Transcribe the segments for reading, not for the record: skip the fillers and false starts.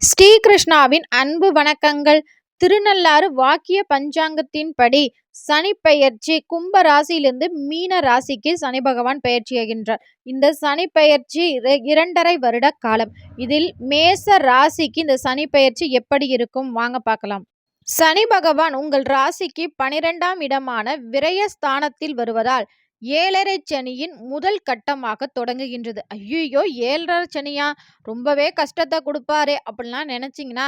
ஸ்ரீகிருஷ்ணாவின் அன்பு வணக்கங்கள். திருநள்ளாறு வாக்கிய பஞ்சாங்கத்தின்படி சனி பெயர்ச்சி கும்ப ராசியிலிருந்து மீன ராசிக்கு சனி பகவான் பெயர்ச்சியாகின்றார். இந்த சனி பெயர்ச்சி 2.5 வருட காலம். இதில் மேச ராசிக்கு இந்த சனி பெயர்ச்சி எப்படி இருக்கும் வாங்க பார்க்கலாம். சனி பகவான் உங்கள் ராசிக்கு 12ஆம் இடமான விரயஸ்தானத்தில் வருவதால் 7.5 சனியின் முதல் கட்டமாக தொடங்குகின்றது. ஐயோ 7.5 சனியா, ரொம்பவே கஷ்டத்தை கொடுப்பாரே அப்படிலாம் நினைச்சிங்கன்னா,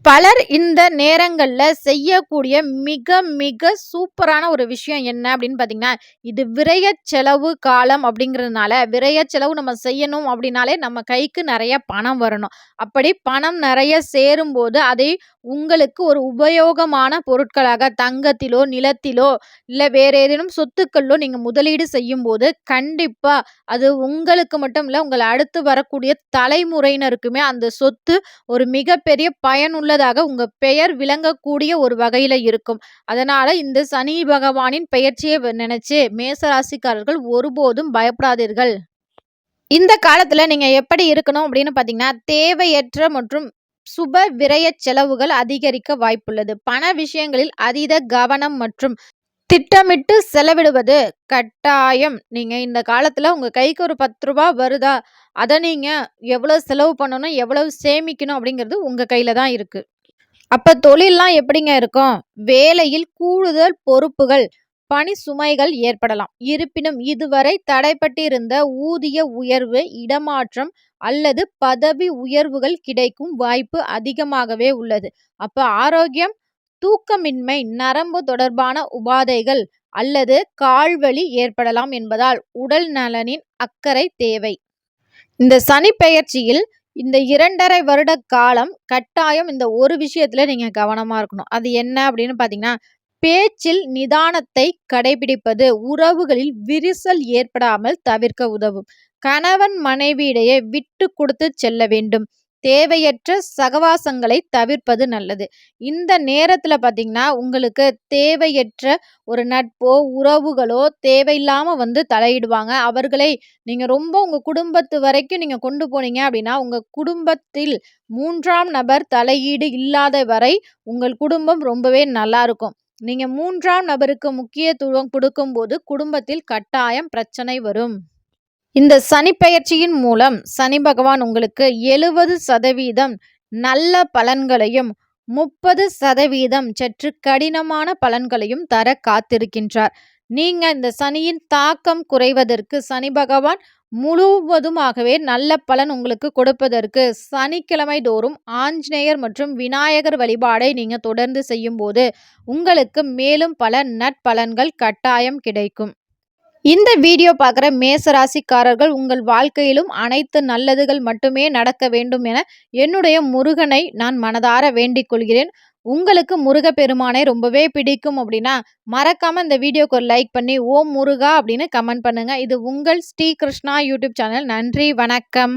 பலர் இந்த நேரங்களில் செய்யக்கூடிய மிக மிக சூப்பரான ஒரு விஷயம் என்ன அப்படின்னு பார்த்தீங்கன்னா, இது விரய செலவு காலம் அப்படிங்கிறதுனால விரய செலவு நம்ம செய்யணும் அப்படின்னாலே நம்ம கைக்கு நிறைய பணம் வரணும். அப்படி பணம் நிறைய சேரும்போது அதை உங்களுக்கு ஒரு உபயோகமான பொருட்களாக தங்கத்திலோ நிலத்திலோ இல்லை வேற ஏதேனும் சொத்துக்களோ நீங்கள் முதலீடு செய்யும்போது கண்டிப்பாக அது உங்களுக்கு மட்டும் இல்லை, உங்களை அடுத்து வரக்கூடிய தலைமுறையினருக்குமே அந்த சொத்து ஒரு மிகப்பெரிய பயனுள்ளதாக உங்க பெயர் விளங்கக்கூடிய ஒரு வகையில இருக்கும். அதனால இந்த சனி பகவானின் பெயர்ச்சியை நினைச்சு மேசராசிக்காரர்கள் ஒருபோதும் பயப்படாதீர்கள். இந்த காலத்துல நீங்க எப்படி இருக்கணும் அப்படின்னு பாத்தீங்கன்னா, தேவையற்ற மற்றும் சுப விரய செலவுகள் அதிகரிக்க வாய்ப்புள்ளது. பண விஷயங்களில் அதீத கவனம் மற்றும் திட்டமிட்டு செலவிடுவது கட்டாயம். நீங்க இந்த காலத்துல உங்க கைக்கு ஒரு 10 ரூபாய் வருதா, அதை நீங்க எவ்வளவு செலவு பண்ணணும், எவ்வளவு சேமிக்கணும் அப்படிங்கிறது உங்க கையில தான் இருக்கு. அப்ப தொழில்லாம் எப்படிங்க இருக்கும்? வேலையில் கூடுதல் பொறுப்புகள், பணி சுமைகள் ஏற்படலாம். இருப்பினும் இதுவரை தடைப்பட்டிருந்த ஊதிய உயர்வு, இடமாற்றம் அல்லது பதவி உயர்வுகள் கிடைக்கும் வாய்ப்பு அதிகமாகவே உள்ளது. அப்ப ஆரோக்கியம், தூக்கமின்மை, நரம்பு தொடர்பான உபாதைகள் அல்லது கால்வலி ஏற்படலாம் என்பதால் உடல் நலனின் அக்கறை தேவை. இந்த சனி பெயர்ச்சியில் இந்த 2.5 வருட காலம் கட்டாயம் இந்த ஒரு விஷயத்துல நீங்க கவனமா இருக்கணும். அது என்ன அப்படின்னு பாத்தீங்கன்னா, பேச்சில் நிதானத்தை கடைபிடிப்பது உறவுகளில் விரிசல் ஏற்படாமல் தவிர்க்க உதவும். கணவன் மனைவியிடையே விட்டு கொடுத்து செல்ல வேண்டும். தேவையற்ற சகவாசங்களை தவிர்ப்பது நல்லது. இந்த நேரத்துல பாத்தீங்கன்னா, உங்களுக்கு தேவையற்ற ஒரு நட்போ உறவுகளோ தேவையில்லாம தலையிடுவாங்க. அவர்களை நீங்க ரொம்ப உங்க குடும்பத்து வரைக்கும் நீங்க கொண்டு போனீங்க அப்படின்னா, உங்க குடும்பத்தில் 3ஆம் நபர் தலையீடு இல்லாத வரை உங்கள் குடும்பம் ரொம்பவே நல்லா இருக்கும். நீங்க 3ஆம் நபருக்கு முக்கியத்துவம் கொடுக்கும்போது குடும்பத்தில் கட்டாயம் பிரச்சனை வரும். இந்த சனி பெயர்ச்சியின் மூலம் சனி பகவான் உங்களுக்கு 70% நல்ல பலன்களையும் 30% சற்று கடினமான பலன்களையும் தர காத்திருக்கின்றார். நீங்க இந்த சனியின் தாக்கம் குறைவதற்கு, சனி பகவான் முழுவதுமாகவே நல்ல பலன் உங்களுக்கு கொடுப்பதற்கு சனிக்கிழமை தோறும் ஆஞ்சநேயர் மற்றும் விநாயகர் வழிபாடை நீங்க தொடர்ந்து செய்யும் போது உங்களுக்கு மேலும் பல நற்பலன்கள் கட்டாயம் கிடைக்கும். இந்த வீடியோ பார்க்குற மேசராசிக்காரர்கள் உங்கள் வாழ்க்கையிலும் அனைத்து நல்லதுகள் மட்டுமே நடக்க வேண்டும் என என்னுடைய முருகனை நான் மனதார வேண்டிக் கொள்கிறேன். உங்களுக்கு முருகப்பெருமானை ரொம்பவே பிடிக்கும் அப்படின்னா மறக்காம இந்த வீடியோக்கு ஒரு லைக் பண்ணி ஓம் முருகா அப்படின்னு கமெண்ட் பண்ணுங்க. இது உங்கள் ஸ்ரீ கிருஷ்ணா யூடியூப் சேனல். நன்றி, வணக்கம்.